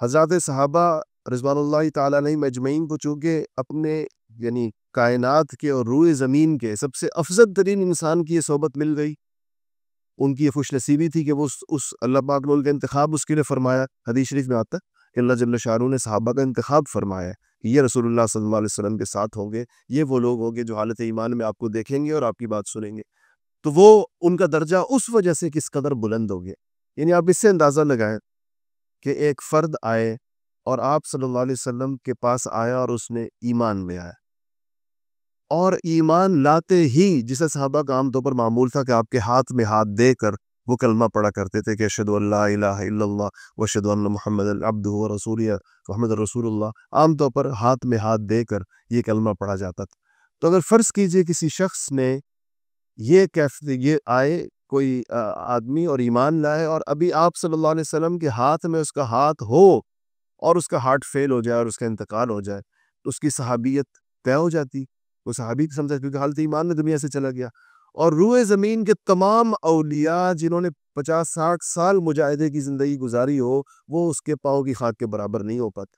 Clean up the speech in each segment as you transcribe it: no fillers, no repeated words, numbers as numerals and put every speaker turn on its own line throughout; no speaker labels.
حضرات صحابہ رضوان اللہ تعالیٰ علیہم اجمعین کو چونکہ اپنے یعنی کائنات کے اور روئے زمین کے سب سے افضل ترین انسان کی یہ صحبت مل گئی، ان کی یہ خوش نصیبی تھی کہ وہ اس اللہ پاک نے ان کا انتخاب اس کے لیے فرمایا۔ حدیث شریف میں آتا ہے کہ اللہ جل شانہ نے صحابہ کا انتخاب فرمایا ہے کہ یہ رسول اللہ صلی اللہ علیہ وسلم کے ساتھ ہوں گے، یہ وہ لوگ ہوں گے جو حالت ایمان میں آپ کو دیکھیں گے اور آپ کی بات سنیں گے۔ تو وہ ان کا درجہ اس وجہ سے کس قدر بلند ہو گیا، یعنی آپ اس سے اندازہ لگائیں کہ ایک فرد آئے اور آپ صلی اللہ علیہ وسلم کے پاس آیا اور اس نے ایمان لے آیا، اور ایمان لاتے ہی جسے صحابہ کا عام طور پر معمول تھا کہ آپ کے ہاتھ میں ہاتھ دے کر وہ کلمہ پڑھا کرتے تھے کہ اشہدو ان لا الہ الا اللہ واشہدو ان محمد عبدہ ورسولہ، محمد رسول اللہ، عام طور پر ہاتھ میں ہاتھ دے کر یہ کلمہ پڑھا جاتا تھا۔ تو اگر فرض کیجئے کسی شخص نے یہ آئے کوئی آدمی اور ایمان لائے، اور ابھی آپ صلی اللہ علیہ وسلم کے ہاتھ میں اس کا ہاتھ ہو اور اس کا ہارٹ فیل ہو جائے اور اس کا انتقال ہو جائے، تو اس کی صحابیت طے ہو جاتی، وہ صحابی سمجھا کیونکہ حالت ایمان میں دنیا سے چلا گیا۔ اور روئے زمین کے تمام اولیاء جنہوں نے 50-60 سال مجاہدے کی زندگی گزاری ہو، وہ اس کے پاؤں کی خاک کے برابر نہیں ہو پاتے۔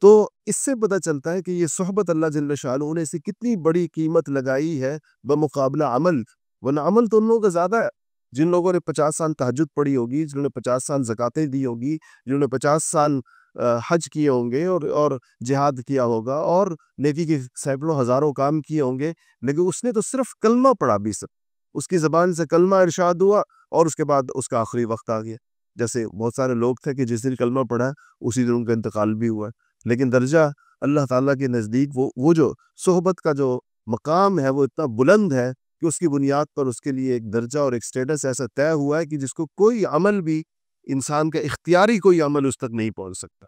تو اس سے پتہ چلتا ہے کہ یہ صحبت اللہ جل شانہ نے اسے کتنی بڑی قیمت لگائی ہے بمقابلہ عمل، ورنہ عمل تو ان لوگوں کا زیادہ ہے جن لوگوں نے 50 سال تہجد پڑھی ہوگی، جنہوں نے 50 سال زکاتیں دی ہوگی، جنہوں نے 50 سال حج کیے ہوں گے اور جہاد کیا ہوگا اور نیکی کے سینکڑوں ہزاروں کام کیے ہوں گے، لیکن اس نے تو صرف کلمہ پڑھا بھی سب، اس کی زبان سے کلمہ ارشاد ہوا اور اس کے بعد اس کا آخری وقت آ گیا۔ جیسے بہت سارے لوگ تھے کہ جس دن کلمہ پڑھا اسی دن ان کا انتقال بھی ہوا ہے، لیکن درجہ اللہ تعالیٰ کے نزدیک وہ جو صحبت کا جو مقام ہے وہ اتنا بلند ہے کہ اس کی بنیاد پر اس کے لیے ایک درجہ اور ایک سٹیٹس ایسا طے ہوا ہے کہ جس کو کوئی عمل بھی، انسان کا اختیاری کوئی عمل اس تک نہیں پہنچ سکتا۔